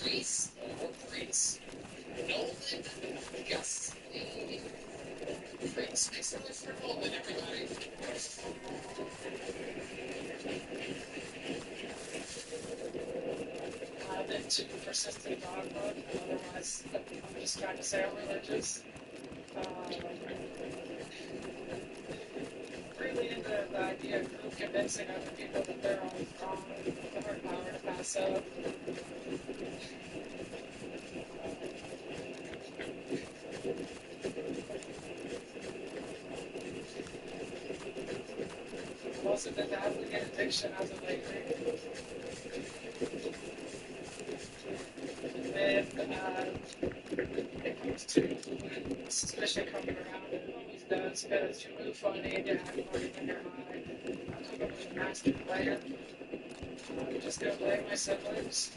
Greece or Greece? Nolan? Yes. Greece. Makes it look for Nolan, everybody. I'm into persistent dog mode, otherwise I'm just trying to say I'm religious. Really into the idea of convincing other people that they're always wrong, the hard power to pass up. I've also been dabbling in addiction as of lately. When it comes to suspicion coming around, it always does, because you move funny and you act funny when you're high. I'm a master player. I'm just gonna blame my siblings.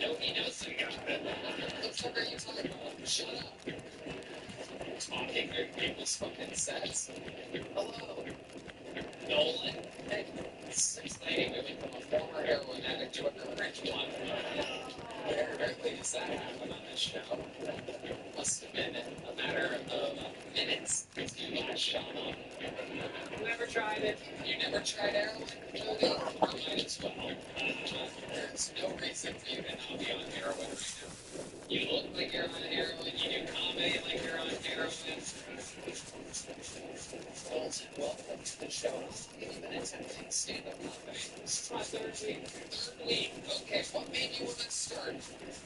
No, he knows I got it. What fuck are you talking about? Shut up. Talking English fucking says. Hello. Nolan. Hey, this lady moving from a former heroin addict to a current one. Where rarely does that happen on this show? Must have been a matter of minutes since you last shot on. Never tried it. You never tried heroin, Jody? You might as well. There's no reason for you to not be on heroin right now. You look like you're on heroin. You do comedy like you're on heroin. Welcome to the show. You've been attempting stand-up comedy. This is my third week. Third week? Okay, what made you want to start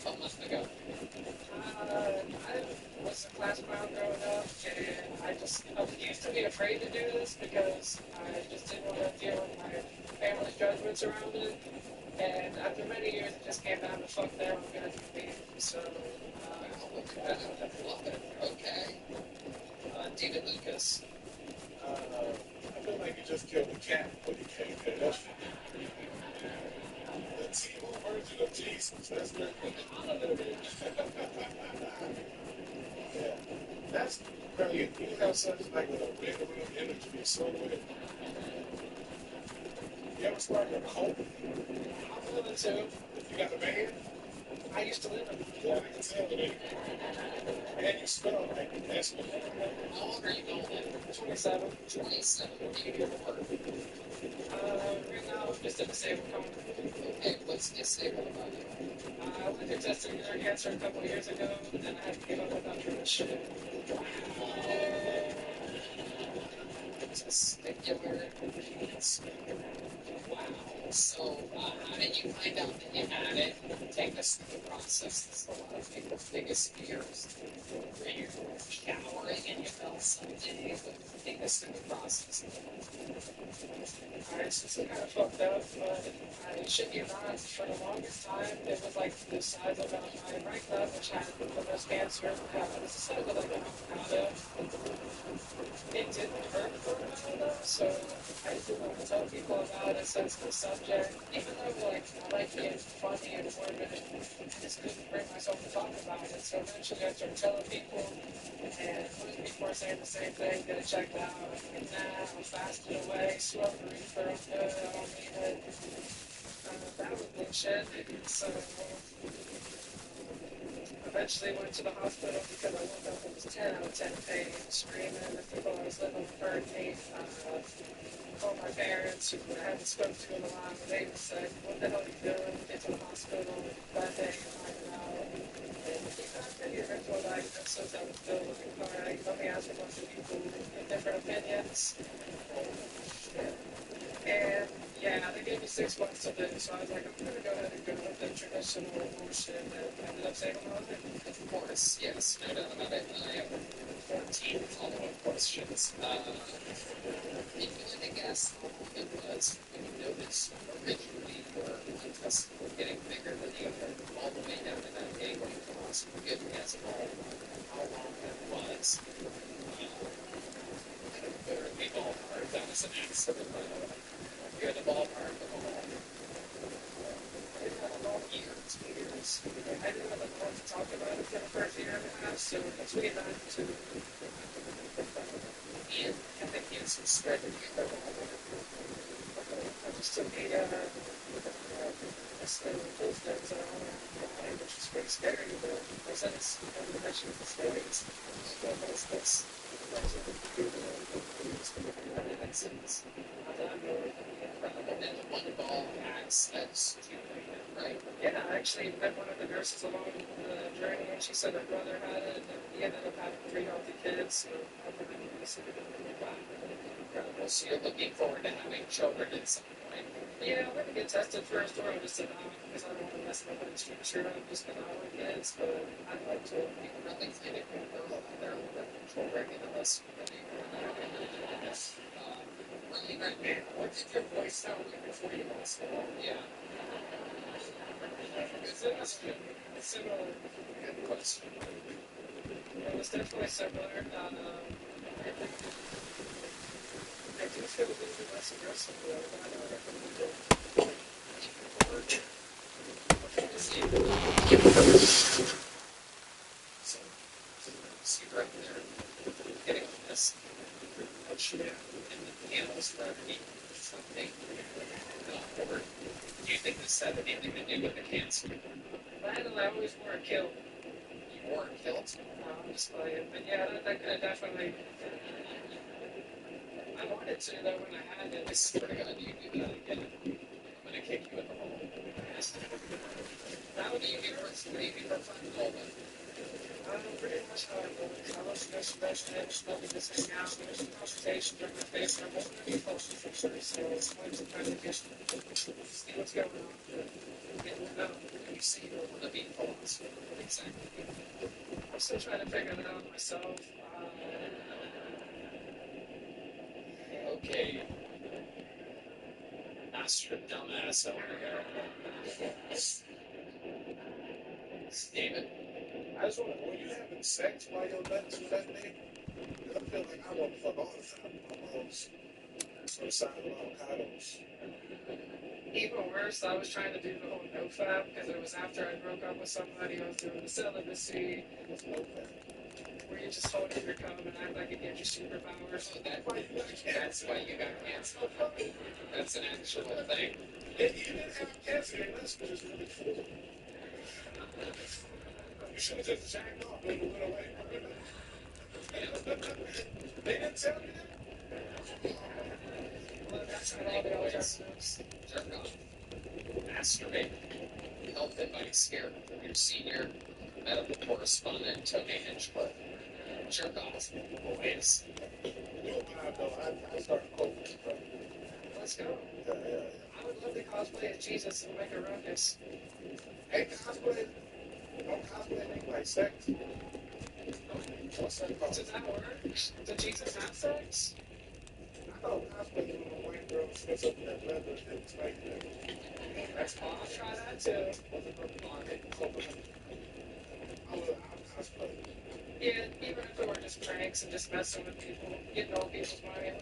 a month ago? I was a class clown growing up, and I used to be afraid to do this because I just didn't want to deal with my family's judgments around it. And after many years, it just came down to fuck their own judgment me. So, I love it. Okay. David Lucas. I feel like you just killed the cat when you came here. That's the evil version of Jesus. That's good. Yeah. That's brilliant. You have such like a rhythm of energy. It's so good. You ever started a cult? I'm living too. You got a band? I used to live in. Yeah, I can tell that. And you smell like that's what. How old are you going in? 27. 27. What do you do for work? Right now, I'm just a disabled company. Okay, what's disabled about you? I went through testing for cancer a couple of years ago, and then I had to give up after that shit. Testicular cancer. Wow. So, how did you find out that you had it? Take us through the process. It's a lot of people's biggest fears. Were you showering and you felt something? Take us through the process. Alright, so it's kind of fucked up, but I shit you not, for the longest time, it was like the size of my right leg, which had the most cancer. It was the size of like an avocado. It didn't hurt for a while though, so I didn't want to tell people about a sensitive subject, even though like I like being funny and morbid, I just couldn't bring myself to talk about it. So eventually I started telling people, and most people are saying the same thing, get it checked out, and now I'm fasting away, smoke the reefer, I'm good, I don't need it. That was bullshit. So eventually went to the hospital because I woke up and was 10 out of 10 pain, screaming, and people I was living with heard me. Called my parents, who I hadn't spoken to in a while, and they just said, what the hell are you doing? Get to the hospital that day and find out. And after your eventual diagnosis, I was still looking for it. Let me ask a bunch of people with different opinions. And yeah, they gave me 6 months to live, so I was like, I'm gonna go ahead and go with the traditional bullshit that ended up saving my life. Of course, yes, no doubt about it. I have 14 follow-up questions. If you had to guess how long it was when you noticed originally your intestines were getting bigger than the other, all the way down to that day when you lost, good guess how long that was. We ballpark, that was an accident, by the way. You're the ballpark of all. so it's really bad to and the cancer spread to the other one. I just took a those things which is pretty scary, but I said it's actually the scariest. So that's vaccines. And then the one ball acts as right? Yeah, I actually met one of the nurses along the journey, and she said her brother had it, and he ended up having 3 healthy kids, so I think it's incredible. So you're looking forward to having children at some point? Yeah, I'm going to get tested first, or I'll just sit down, because I don't want to mess up with structure. I'm just going to have kids, but I'd like to be really fit it and grow up there with children in this. Really great, man. What did your voice sound like before you lost it? Yeah. It's similar. Good question. It was definitely similar. I do feel a little bit less aggressive, though, but I don't recommend it. So, see right there, getting on this. Yeah. And the piano's running something. Or do you think this had anything to do with the cancer? I always wore a kilt. You wore a kilt? No, I'm just playing. But yeah, that could definitely. I wanted to, though, when I had it. I swear to God, you do that again. I'm going to kick you in the hole. How do you get for fun, Coleman? Pretty much how I go. I love to go to restaurants, love to just hang out, there's some consultations on my face, and I'm going to be posted for sure, so it's going to kind of just see what's going on. Get to know. You see, you want to be posted. Exactly. I'm still trying to figure it out myself. Okay. Master dumbass over here. David. I just want to, when you having sex while your nuts with that nigga, I feel like I want to fuck all the time. Almost. So sign avocados. Even worse, I was trying to do the whole no-fap because it was after I broke up with somebody. I was doing the celibacy. Where you just hold in your cum and act like it gives you superpowers. So that's why you got canceled. That's an actual thing. You didn't have cancer, that's because it's really cool. You should have just jacked off when you went away. They didn't tell you that? Well, that's not all the alternatives. Jerk off. Masturbate. Health advice here from your senior medical correspondent, Tony Hinchcliffe. Jerk off. Boys. You know what I know? I started quoting. Let's go. Yeah. I would love to cosplay as Jesus and make a ruckus. Hey, cosplay. Don't cosplay anything like sex. What's that called? Does that work? Did Jesus have sex? I thought cosplay was when a white girl sits up in that leather and it's like that. That's fun. I'll try that too. I'll cosplay. Yeah, even if it were just pranks and just messing with people, getting old people's money.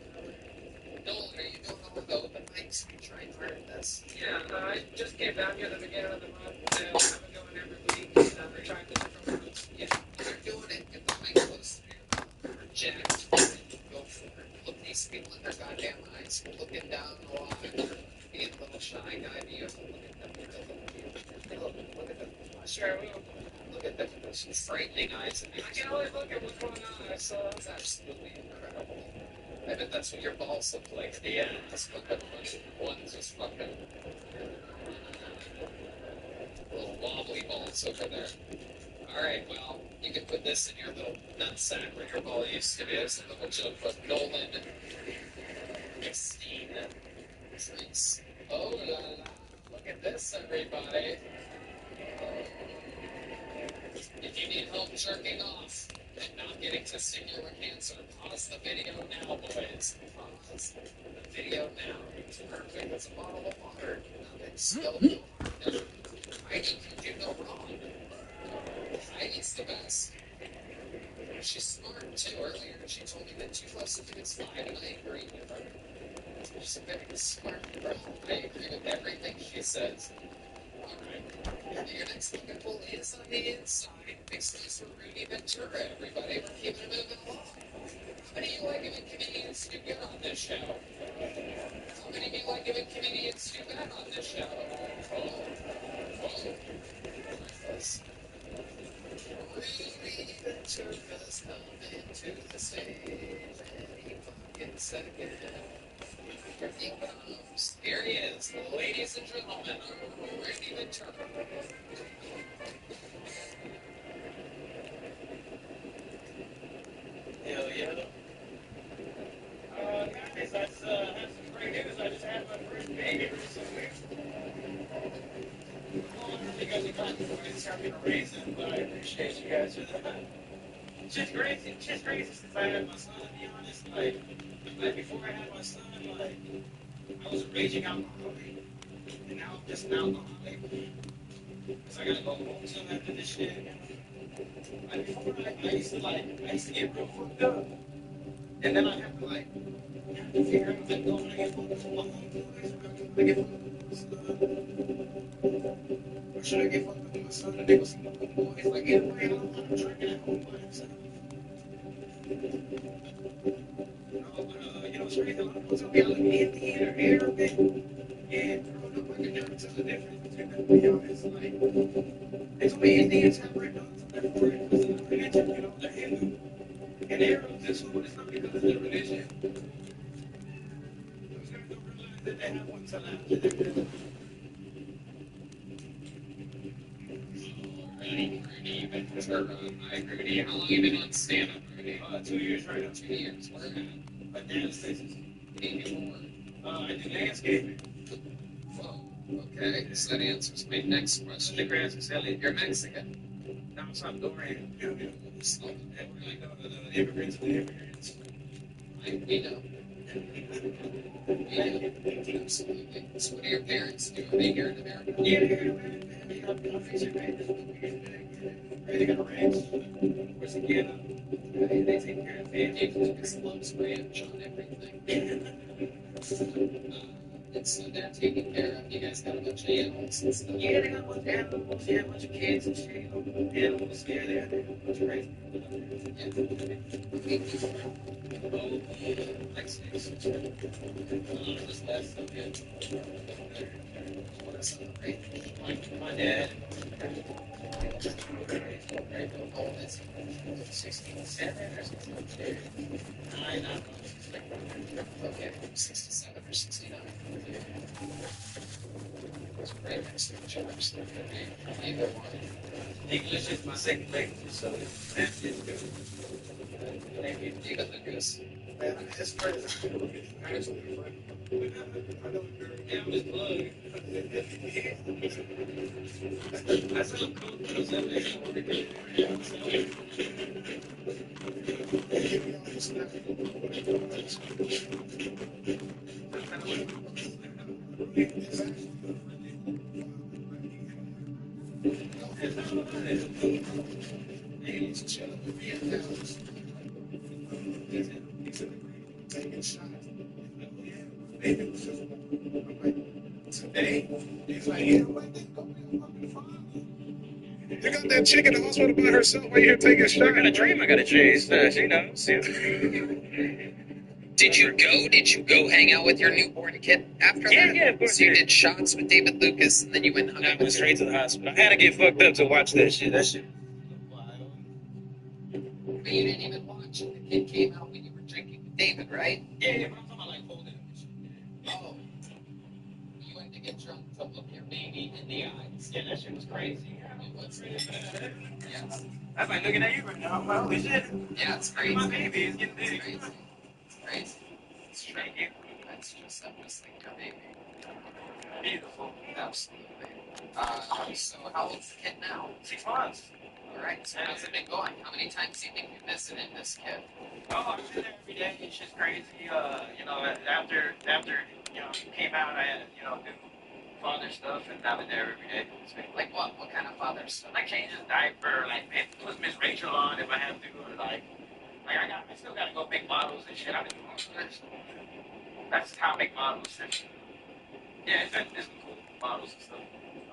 Nolan, are you doing all the open mics? Are you trying to learn this? Yeah, I just came down here at the beginning of the month, and I've been going every week, and we're trying to different rooms. Yeah, you're doing it. Get the mic close to you. Project. Go for it. Look these people in their goddamn eyes. You're looking down the line. Being a little shy guy, you have to look at them. Look at them. Sure, I will. Look at them with those frightening eyes. I can only look at what's going on, so it's absolutely incredible. I bet that's what your balls look like at the end. Just fucking one's just fucking little wobbly balls over there. Alright, well, you can put this in your little nutsack where your ball used to be. It's a little joke with Nolan and Christine. Nice. Oh la la. Look at this, everybody. If you need help jerking off and not getting testicular cancer, pause the video now, boys. Pause the video now. It's perfect. It's a bottle of water. Nothing spilled. Heidi can do no wrong. Heidi's the best. She's smart, too. Earlier, she told me that 2 plus 2 is 5, and I agree with her. She's a very smart girl. I agree with everything she says. Alright. The unit's looking police on the inside. Exclusive Rudy Ventura, everybody. We're keeping it moving along. How many of you like giving comedians do good on this show? How many of you like giving comedians do bad on this show? Breakfast. Rudy Ventura's coming to the stage any fucking second. Here he comes. Here he is, ladies and gentlemen, Rudy Ventura. Hell yeah. Guys, I just have some great news. I just had my first baby recently. Well, I don't think I was glad before this having a reason, but I appreciate you guys for that. It's just crazy. It's just crazy since I had my son, to be honest. Like before I had my son, like, I was a raging alcoholic. And now I'm just an alcoholic. Because I gotta go home to him after this shit. Like before, I used to get real fucked up. And then I have to figure out like, oh, when I get fucked up with my homeboys, or I get fucked up with my son. Or should I get fucked up with my son and they go see my homeboys? Like, either way, I don't want him drinking at home by himself. No, but you know, it's crazy. A lot of people tell me I look Indian or Arabic. And growing up, I could never tell the difference between them, to be honest. Like, they told me Indians have red dots on their forehead because of their religion, you know, they're Hindu. And Arabs is who, it's not because of their religion. Those guys don't realize that they have one till after they're dead. Rudy Ventura. Hi, Rudy. How long have you been on stand-up, Rudy? 2 years right now. 2 years. Where at? Dallas, Texas. Before. I do landscaping. Whoa. Okay, so that answers my next question. The grass is selling. You're Mexican. No, I'm Salvadorian. And we're like the immigrants of the immigrants. We know. We know. Absolutely. So what do your parents do? Are they here in America? Yeah, they're here in America. I'm fixing ranches. They got a ranch. Of course, again, they take care of families. Lucas loves ranch on everything. And so they're taking care of you guys got a bunch of animals and stuff. Yeah, they got a bunch of animals. Yeah, a bunch of kids and shit. Animals. Yeah, they have a bunch of crazy people. Oh, like snakes. Just last so good. My dad. How old is he? 67 or 68? I know. Okay, 67 or 69. It's right next to each other, so either one. English is my second language, so that's it. Thank you. You got the goose. Man, it's crazy. Actually, I know you're. Yeah, I'm just plugging. I sound cool, but I'm saying I want to get Taking shots. Maybe it was just today. He's like, yeah, what they go You got that chick in the hospital by herself while you're here taking shots. I got a dream I got to chase. She knows. Did you go? Did you go hang out with your newborn kid after that? Yeah, of course. So you did shots with David Lucas, and then you went and hung I out went with straight to the hospital. I had to get fucked up to watch that shit. That shit. But you didn't even watch it. The kid came out when you were drinking with David, right? Yeah, but I'm talking about like holding him. Oh. You went to get drunk to look your baby in the eyes. Yeah, that shit was crazy. It was yes. I'm like looking at you right now. I'm like, holy shit. Yeah, it's crazy. My baby is getting It's big. crazy. It's crazy. Thank you. That's just, I'm just like your baby. Beautiful. Absolutely. So how old's the kid now? 6 months. Alright, so how's it been going? How many times do you think you visited this kid? Oh, I've been there every day. It's just crazy. You know, after you know, he came out, I had to, you know, do father stuff, and I've been there every day. It's been Like what? What kind of father stuff? like change his diaper, like put Miss Rachel on if I have to, or like I still gotta go make models and shit. I've been doing all that stuff. That's how I make models. And, yeah, it's been cool models and stuff.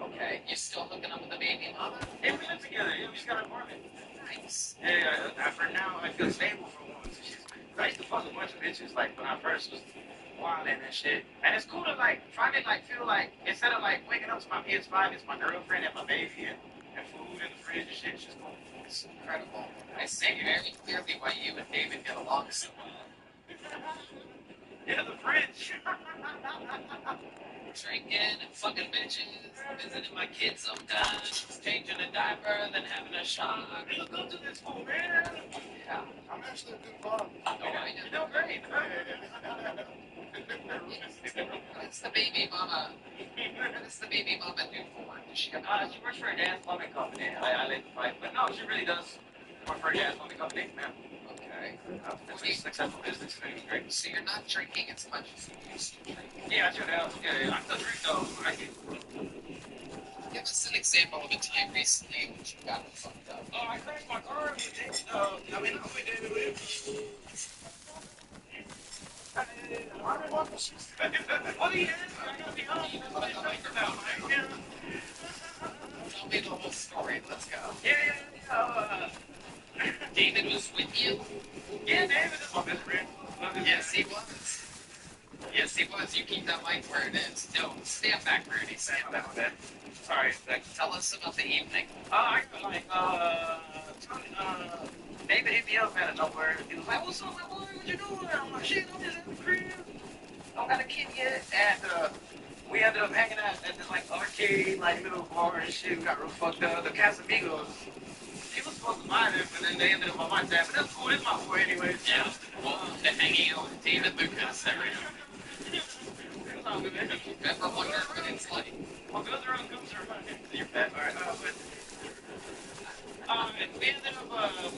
Okay. Okay, you still hooking up with the baby mama? Yeah, we live together. Yeah, we just got an apartment. Nice. Yeah, for now, I feel stable for once. I used to fuck a bunch of bitches, like, when I first was wilding and shit. And it's cool to, like, finally, like, feel like, instead of, like, waking up to my PS5, it's my girlfriend and my baby and food in the fridge and shit. It's just cool. It's incredible. I see very clearly why you and David get along so well. Yeah, the fridge. Drinking and fucking bitches, visiting my kids sometimes, changing a diaper, then having a shock. You look up to this fool, man. Yeah. I'm actually a good father. Oh, I know. You're doing great. What's the baby mama? What does the baby mama do for work? Does she have She works for a dad's plumbing company. I like to fight, but no, she really does work for a dad's plumbing company. Yeah. Okay. It's a successful business. It's great. So you're not drinking as much as you used to drink. Yeah, I should have. Yeah, I still drink though. Give us an example of a time recently in which you got fucked up. Oh, I crashed my car with David. I mean, not with David. What do you ask? I gotta be honest. Put on the microphone. Tell me the whole story. Let's go. Yeah. David was with you? Yeah, David is my best friend. Yes, he was. Yes, he was. You keep that mic where it is. No, stand back, Rudy. Stand back. Sorry. Tell us about the evening. I got like, David hit me up out of nowhere. He was like, what's up, my boy? What you doing? I'm like, shit, I'm just at the crib. I don't got a kid yet. And, we ended up hanging out at this, like, arcade, like, little bar and shit. We got real fucked up. The Casamigos. He was supposed to mind it, but then they ended up on my tab. But that's cool. It's my boy anyway. Yeah. Well, the hanging out with David Lucas every Ever wonder what it's like? Well, goes around, comes around. You're fat. All right. We ended up hanging out.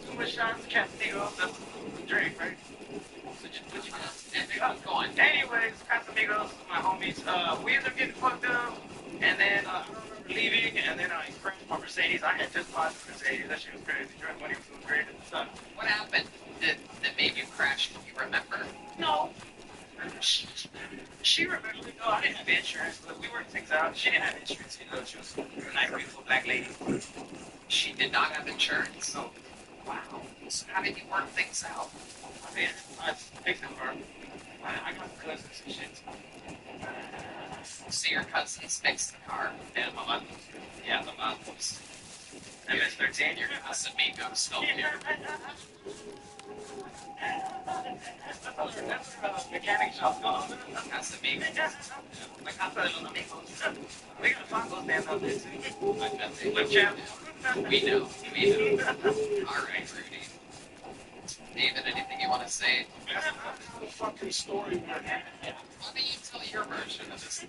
Too much shots of Casamigos. That's the drink, right? What you got? Go on. Anyways, Casamigos, my homies. We ended up getting fucked up, and then I remember leaving, and then I crashed my Mercedes. I had just bought the Mercedes. That shit was crazy. Drunk money was great at the time. What happened that made you crash? Can you remember? No. She remembered, no, I didn't have insurance, but we worked things out. She didn't have insurance, you know, she was a nice, beautiful black lady. She did not have insurance? So, Wow. So how did you work things out? I mean, I fixed it for her. I got cousins and shit. So your cousins fixed the car? Yeah, my mom. Yeah, my mom was. MS-13. Your Casamigos helped you. That's mechanic shop. Casamigos. My casa de los amigos. We gotta find those damn out there too. I bet they Flip channel. We know. All right, Rudy. David, anything you want to say? That's not the fucking story, man. Why don't you tell your version of this?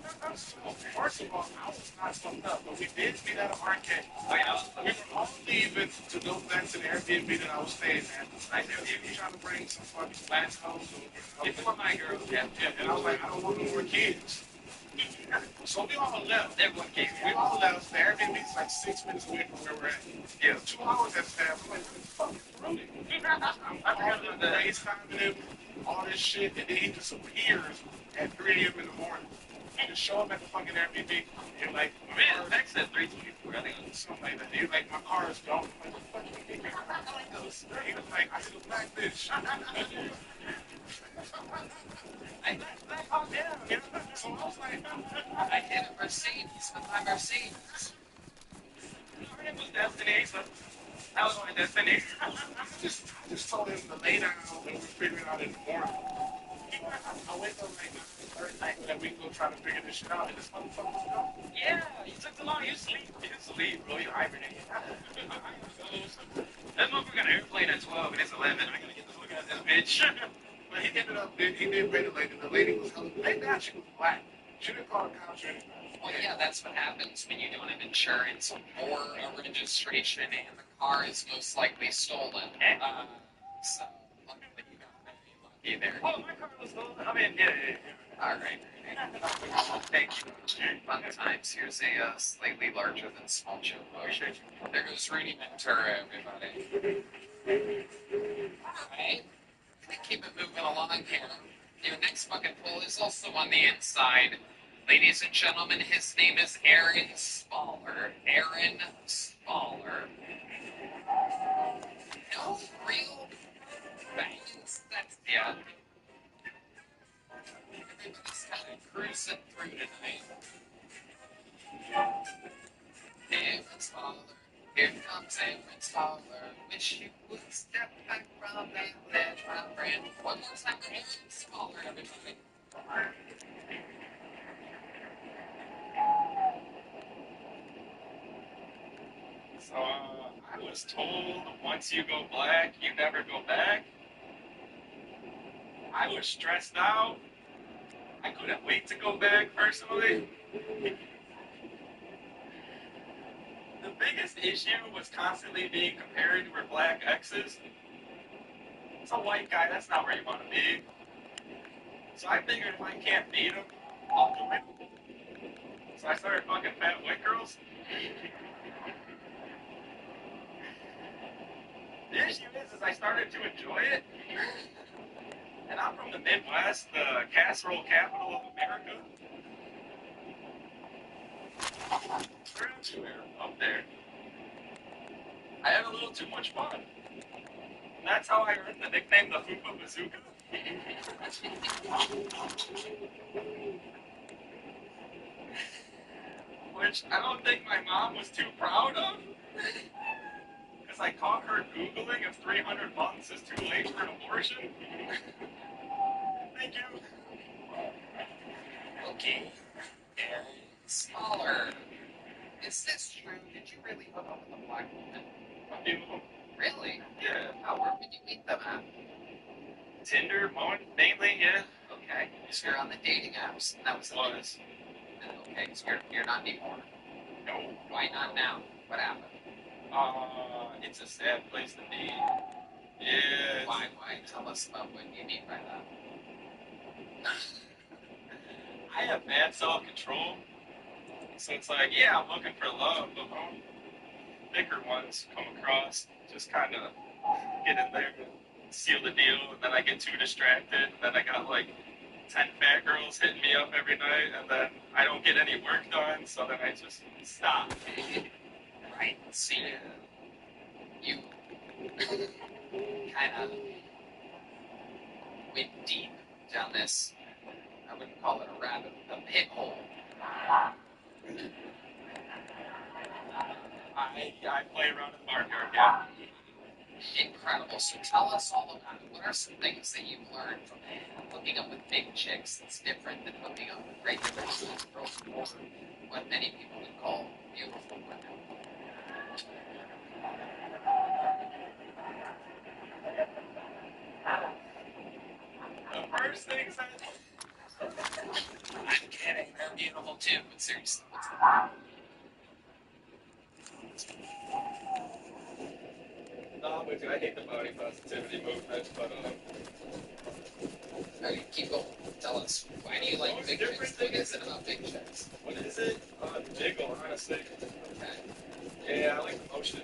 First of all, I was not fucked up, but we did meet at an arcade. Oh, yeah, We were all leaving to go back to the Airbnb that I was staying at. I said, if you're trying to bring some fucking Latin hoes, It's for my girl. Yeah. and I was like, I don't want no more kids. So we all left. Everyone came We here. all left. The Airbnb is like 6 minutes away from where we're at. Yeah. 2 hours at the I'm like, what the fuck is Rudy? I'm calling the FaceTiming him, all this shit, and then he disappears at 3 a.m. in the morning. And just show up at the fucking Airbnb, and like, Man, text said 324. I think it was something like that. He was like, my car is gone. I'm like, what the fuck you mean? He was like, I said, black bitch. Like, calm down, you know? So I was like, I hit a Mercedes with my Mercedes. Her name was Destiny, so that was my Destiny. I just told him to lay down and we're figuring it out in the morning. I wake up like third night that we go try to figure this shit out, and this motherfucker was gone. Yeah, you took too long. You sleep, bro. You hibernate. That motherfucker got an airplane at 12 and it's 11. I gotta get the fuck out of this bitch. But he ended up, he did bring the lady. The lady was hella, maybe now she was black. She didn't call the cops or anything. Well, yeah, that's what happens when you don't have insurance or a registration, and the car is most likely stolen. So, luckily you got very lucky there. Oh, my car was stolen. I mean, yeah. All right. Thank you. Fun times. Here's a slightly larger than small joke. Appreciate you. There goes Rudy Ventura, everybody. Alright. Gonna keep it moving along here. Your next fucking pull is also on the inside. Ladies and gentlemen, his name is Aaron Smaller. Aaron Smaller. No real bangs. That's, yeah. Everybody's kind of cruising through tonight. Aaron's father. Here comes Aaron's father. Wish you would step back from that ledge, my friend. One more time for Aaron Smaller, everybody. So, I was told once you go black, you never go back. I was stressed out. I couldn't wait to go back personally. The biggest issue was constantly being compared to her black exes. It's a white guy, that's not where you want to be. So I figured if I can't beat him, I'll do it. So I started fucking fat white girls. The issue is I started to enjoy it. And I'm from the Midwest, the casserole capital of America. They're everywhere up there. I had a little too much fun. And that's how I earned the nickname the Fupa Bazooka. Which I don't think my mom was too proud of. Because I caught her Googling if 300 months is too late for an abortion. Thank you. Okay. Aaron Smaller. Is this true? Did you really hook up with a black woman? A few of them. Really? Yeah. Oh, where did you meet them at? Tinder, mainly, yeah. Okay. So you're on the dating apps. That was the Was. Okay, so you're not anymore. No. Why not now? What happened? It's a sad place to be. Yeah. Why? Tell us about what you mean by that. I have bad self-control. So it's like, yeah, I'm looking for love, but when thicker ones come across, just kind of get in there and seal the deal, and then I get too distracted, and then I got like 10 fat girls hitting me up every night, and then I don't get any work done, so then I just stop. Right. See, you kind of went deep down this. I wouldn't call it a pit hole. I play around in the barnyard, yeah. Incredible. So tell us all about it. What are some things that you've learned from hooking up with big chicks that's different than hooking up with regular sized girls or what many people would call beautiful women? The first thing that... I'm kidding. They're beautiful too, but seriously, what's the No, I'm with you. I hate the body positivity movement, but All right, keep going. Tell us. Why do you like big chicks? What is it about big chicks? what is it? The jiggle, honestly. Okay. Yeah, I like the motion.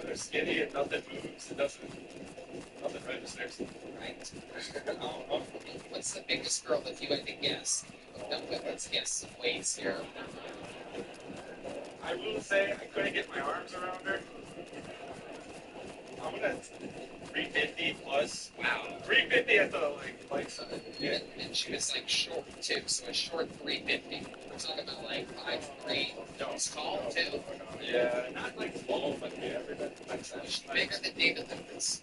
They're skinny and nothing moves. Nothing registers. Right. I don't know. What's the biggest girl that you had to guess? You hooked up with? Let's guess some weights here. I will say I couldn't get my arms around her. I'm gonna 350 plus. Wow. 350 at the like side. Yeah. And she was like short too, so a short 350. We're talking about like 5'3". Don't tall too. Yeah, not like small, but yeah, everything. She's bigger than David Lucas.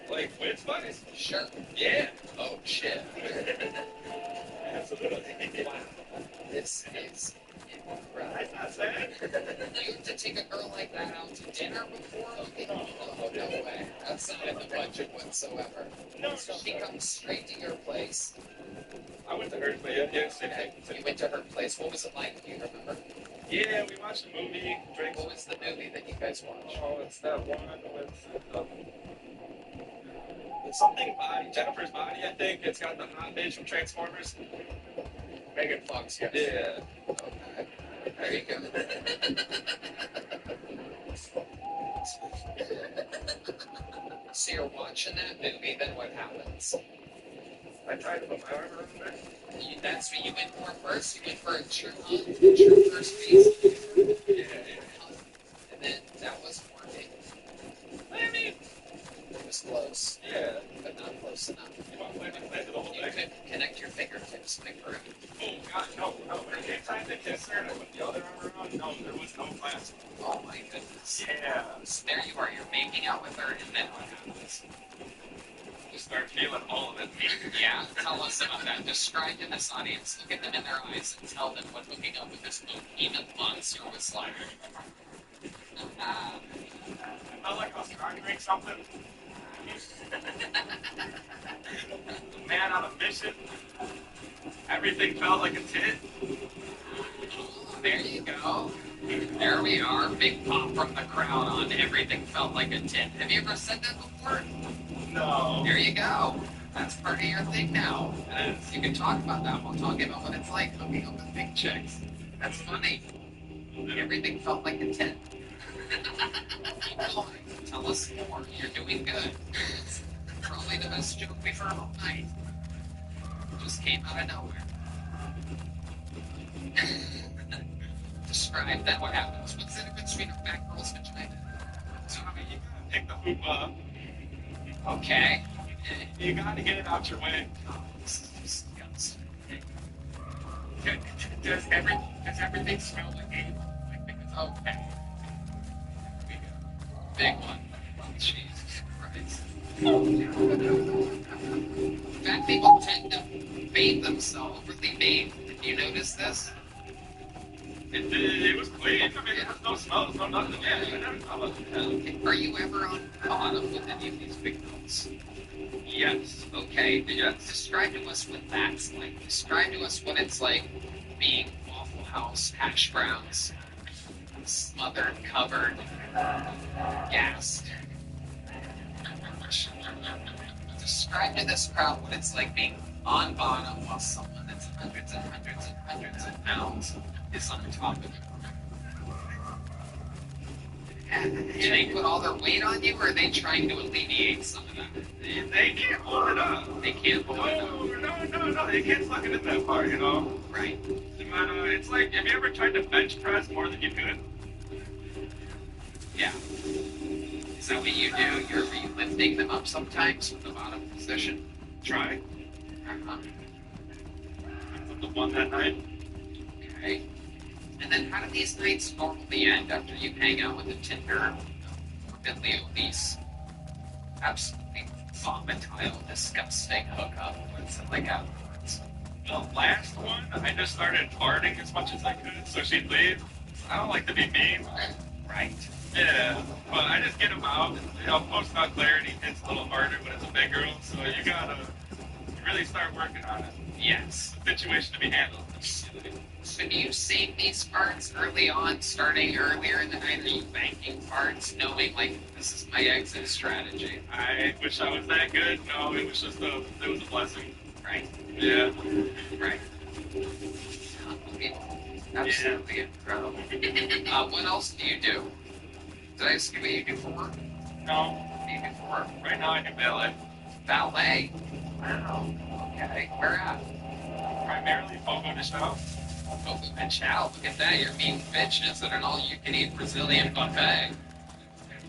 Like width wise? Sure. Yeah. Oh shit. Absolutely. Wow. This is incredible. That's not sad. You have to take a girl like that out to dinner before? Oh, no way. That's not in the budget whatsoever. No, So she comes straight to your place. I went to hers, but yeah, same Okay. thing. You went to her place. What was it like? Do you remember? Yeah, we watched a movie, drank. What was the movie that you guys watched? Oh, it's that one with something body, Jennifer's Body, I think. It's got the hot bitch from Transformers. Megan Fox, yes. Yeah. Okay. There you go. So you're watching that movie, then what happens? I tried to put my arm around her. That's what you went for first? You went for a true hug? Your first face? Yeah. And then that wasn't working. I mean, It was close, yeah. but not close enough. You want to play the whole You thing? could connect your fingertips, my friend. Oh, God, no. Anytime they kiss her and I put the other arm around, no, there was no class. Oh my goodness. Yeah. So there you are, you're making out with her, and then what happens? You start feeling all of it. Yeah, tell us about that. Describe to this audience, look at them in their eyes, and tell them what hooking up with this behemoth monster was like. I felt like I was conquering something. Man on a mission. Everything felt like a tit. There you go. There we are. Big pop from the crowd on Everything Felt Like a Tit. Have you ever said that before? No. There you go. That's part of your thing now. It is. You can talk about that while talking about what it's like hooking up with big chicks. That's funny. Everything felt like a tit. Keep going. Tell us more. You're doing good. It's probably the best joke we've heard all night. Just came out of nowhere. Describe that. What happens? What's the difference between a fat girl's vagina? So, I mean, you gotta pick the hoop up. Okay. You gotta get it out your way. Oh, this is disgusting. Does everything smell like anal? Like, because, okay. Big one. Jesus Christ. Fat people tend to bathe themselves, really bathe. Did you notice this? It was clean. I mean, there was no smells, no nothing. Yeah, I never thought about that. Okay. Are you ever on bottom with any of these big girls? Yes. Okay. Describe to us what that's like. Describe to us what it's like being Waffle House hash browns, smothered, covered, gassed. Describe to this crowd what it's like being on bottom while someone that's hundreds and hundreds and hundreds of pounds is on top of you. Do they put all their weight on you, or are they trying to alleviate some of that? They can't hold it up. They can't hold it up. No. They can't suck it in that far, you know? Right. But, it's like, have you ever tried to bench press more than you could? Yeah. Is that what you do? Are you lifting them up sometimes from the bottom position? Try. Uh-huh. The one that night. Okay. And then how do these nights normally end after you hang out with the Tinder morbidly obese, absolutely vomitile, disgusting hookup? What's it like afterwards? The last one, I just started farting as much as I could, so she'd leave. I don't like to be mean. Right. Yeah, but I just get them out. You know, post-out clarity hits a little harder when it's a big girl, so you gotta really start working on it. Yes. Situation to be handled. So do you save these farts early on, starting earlier in the night? Are you banking farts, knowing, like, this is my exit strategy? I wish I was that good. No, it was just it was a blessing. Right. Yeah. Right. Unbelievable. Absolutely incredible. What else do you do? Did I ask you what you do for work? No, What do you do for work? right now I do ballet. Ballet. Wow. Okay. Where at? Primarily Fogo de Chão. Oh, and chow. Look at that. You're meeting bitches at an all-you-can-eat Brazilian buffet.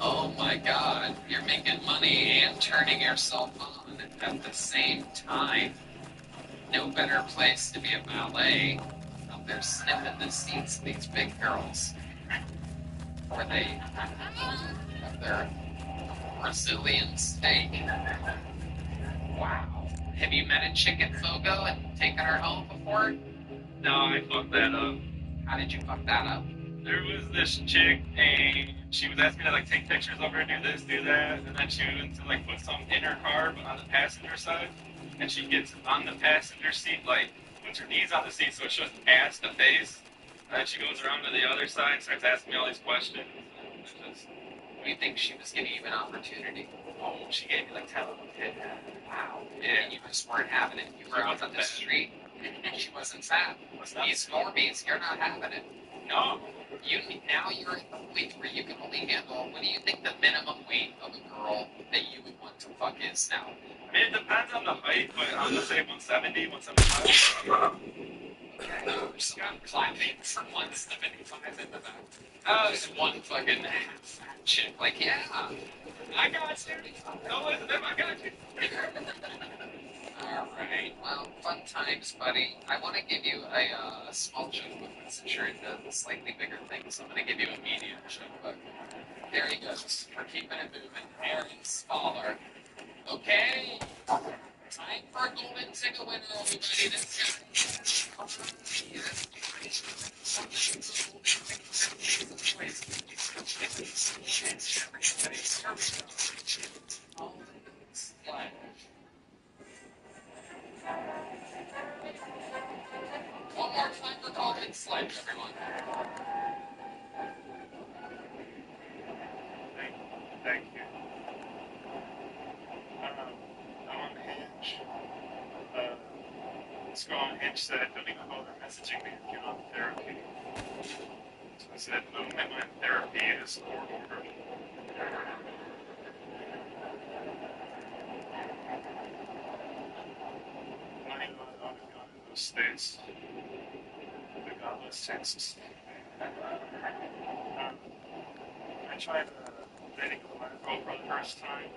Oh my God. You're making money and turning yourself on at the same time. No better place to be a ballet. Out there sniffing the seats of these big girls. Where they have their Brazilian steak. Wow. Have you met a chick at Fogo and taken her home before? No, I fucked that up. How did you fuck that up? There was this chick, and she was asking me to like take pictures of her, do this, do that, and then she went to like put some in her car, but on the passenger side, and she gets on the passenger seat, like puts her knees on the seat so it shows ass to face, and then she goes around to the other side, starts asking me all these questions. Do you think she was giving you an opportunity? Oh, she gave me like 10 of them. Wow. Yeah. And you just weren't having it. You were out on the street. She wasn't fat. What's that? These normies, you're not having it. No. Now you're at the weight where you can only handle. What do you think the minimum weight of a girl that you would want to fuck is now? I mean, it depends on the height, but I'm gonna say 170, 175. Okay, so I'm clapping for 175 in the back. Oh, there's one fucking half-fat chick. Like, yeah, I got you. No, listen, I got you. Alright, well, fun times, buddy. I want to give you a small joke book since you're into the slightly bigger things. So I'm going to give you a medium joke book. There he goes. We're keeping it moving. Aaron's smaller. Okay. Time for a golden ticket winner, everybody. This guy. One more time for golden sledge, everyone. Thank you. I'm on Hinge. This girl on Hinge said, don't even bother messaging me if you're not in therapy. So I said, no, my therapy is court ordered. Not even on those states. The godless Texas. I tried dating a black girl for the first time.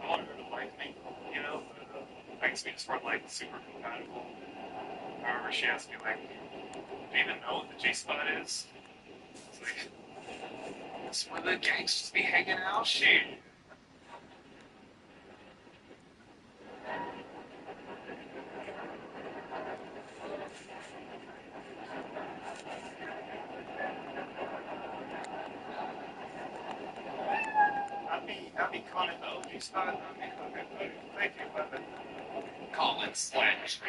I wanted her to like me, you know, but I guess we just weren't like super compatible. However, she asked me like, do you even know what the G-spot is? It's like, that's where the gangsters be hanging out, shit. I'd be calling the OG spot. Okay, thank you, but Colin Sledge.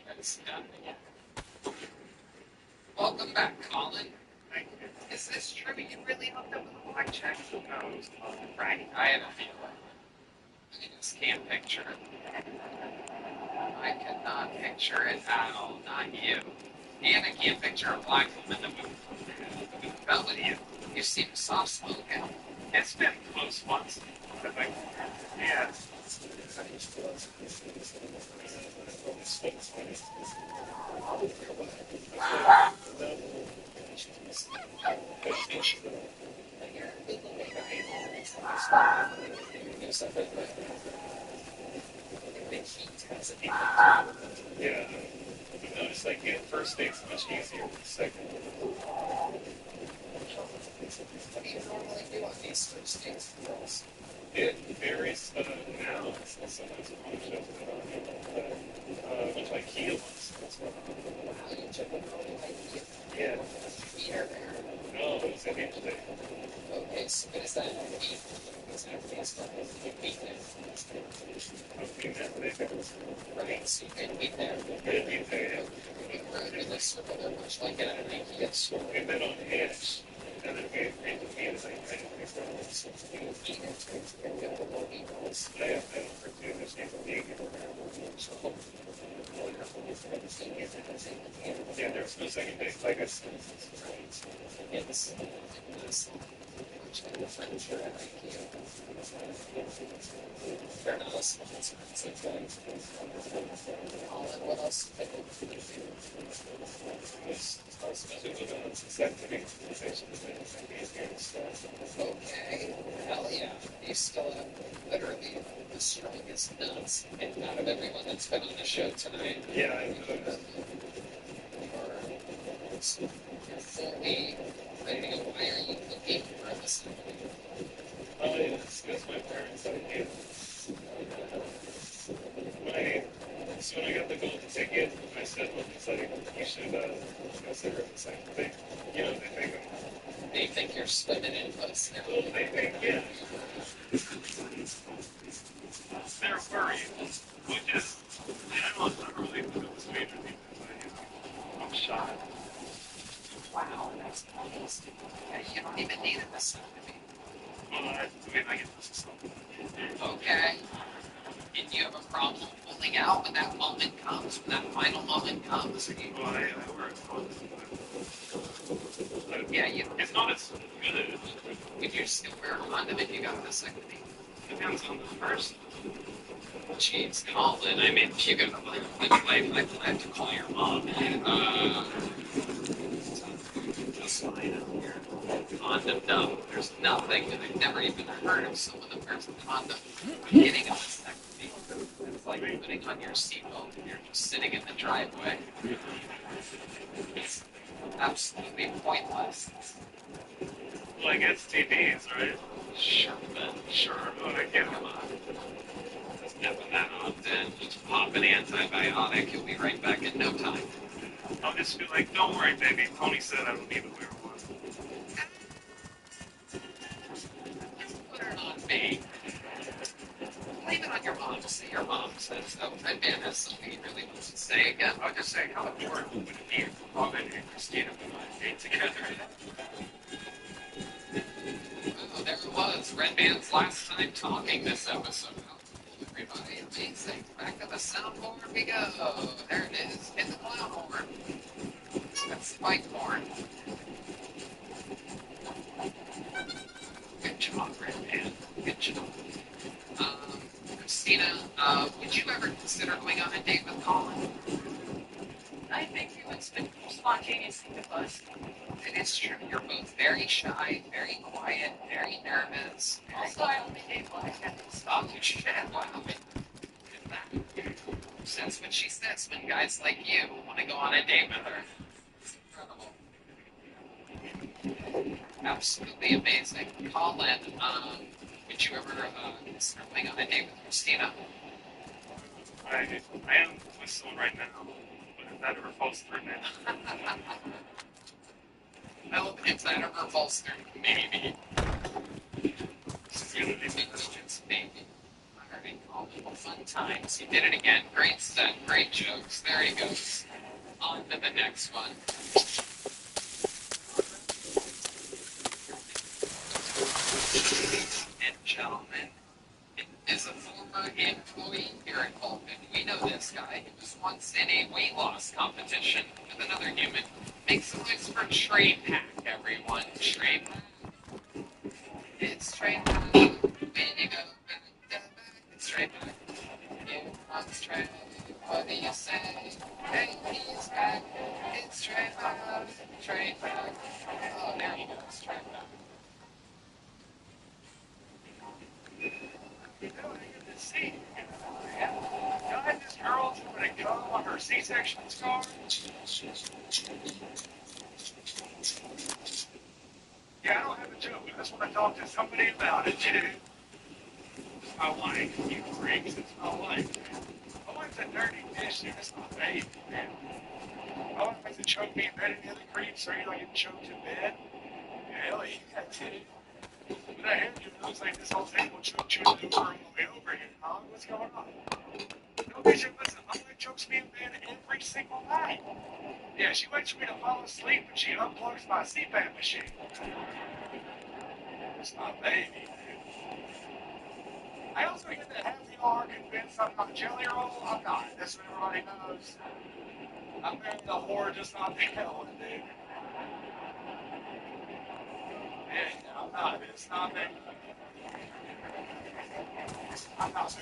That's done again. Welcome back, Colin. thank you. Is this true? You really hooked up with a black chick? No, it was fun. Right. I have a feeling. I just can't picture it. I cannot picture it at all. Not you. And I can't picture a black woman that would fell with you. You seem soft spoken. It's been close once. But like, yeah. Yeah. I've noticed like getting first date's much easier than second. What do you normally do on these first dates with girls? It varies now. It's sometimes on shows that are went to IKEA once. Wow, you took a girl to IKEA. Yeah. Meet her there. No, it was a Hinge date. Okay, so what is that? Is that Facebook? You meet there. Okay, that's Right, so you can meet there. You rode in the circle there much like at an IKEA store. And then on Hinge, and then we agreed to meet as I kind of mixed up. I have been for two, there's no being yeah, there was no second date, like I said. Yes. Friends here at IKEA. Fair enough. What else? Okay. Hell yeah. You still have literally the strongest nuts, and out of everyone that's been on the show tonight. Yeah, I know that. You're fully ready to go. Why are you looking for a second? It's because my parents idea. So when I got the golden ticket, I said, look, it's like, you should consider it the same thing. You know, They think you're swimming in puss now. well, they think, yeah. They're worried, which is, I don't know really if it was major thing, but I'm shocked. Wow, that's nice. Yeah, you don't even need a vasectomy. Well, I get this or something. Okay. And do you have a problem pulling out when that moment comes, when that final moment comes? Or you, Well, I wear it close. yeah, you, It's not as good. would you still wear a condom if you got a vasectomy? Depends on the person. Jeez, Colin, I mean, if you could I have to call your mom. Just fine out here. Condom, no. There's nothing. I've never even heard of someone that wears a condom getting a vasectomy. It's like putting on your seatbelt and you're just sitting in the driveway. It's absolutely pointless. Like STDs, right? Sure, but Sure, but I get come on. Doesn't happen that often. Just pop an antibiotic, you'll be right back in no time. I'll just be like, don't worry, baby. Tony said I don't need to wear one. Put it on me. Leave it on your mom. Say your mom says so. Red Band has something he really wants to say again. I'll just say, how important would it be if Robin and Christina and I ate together? Oh, there it was. Red Band's last time talking this episode. Everybody, amazing. Back to the soundboard we go. There it is. Hit the clown horn. That's spike horn. Good job, Red Band. Good job. Christina, would you ever consider going on a date with Colin? I think you would spontaneously with us. It is true. You're both very shy, very quiet, very nervous. Also, I only date black guys. Oh, shit. Wow. That's what she says when guys like you want to go on a date with her. It's incredible. Absolutely amazing. Colin, would you ever consider going on a date with Christina? I am with someone right now, but if that ever falls through now, Well, if that ever falls through, maybe. it's gonna be Just maybe. Alright, Colin, fun times. You did it again. Great set, great jokes. There he goes. On to the next one. Ladies and gentlemen, is a former employee here at Vulcan. We know this guy. He was once in a weight loss competition with another human. Make some noise for Trey Pack, everyone. Trey Pack. It's Trey Pack. When you go back to back, it's Trey Pack. You want Trey? What do you say? Hey, he's back. It's Trey Pack. Trey Pack. Oh, there he goes. Trey Pack. You know, I get to see. Yeah. You know, I had this girl doing a cum on her C-section scar. Yeah, I don't have a joke, but that's what I talked to somebody about it, dude. It's my wife, you freaks. It's my wife. My wife's a dirty bitch, dude. That's my baby, man. My wife has to choke me in bed and the other creeps, or you don't get choked in bed. Hell yeah, dude. But I hear you, it looks like this whole table choked you in the room on the way over here, huh? What's going on? No, Bishop, listen, my wife chokes me in bed every single night. Yeah, she waits for me to fall asleep and she unplugs my CPAP machine. It's my baby, dude. I also hear that half of y'all are convinced I'm not Jelly Roll. I'm not. That's what everybody knows. I'm married a whore, just not the hell, dude. Yeah, I'm not. It's not me. I'm not.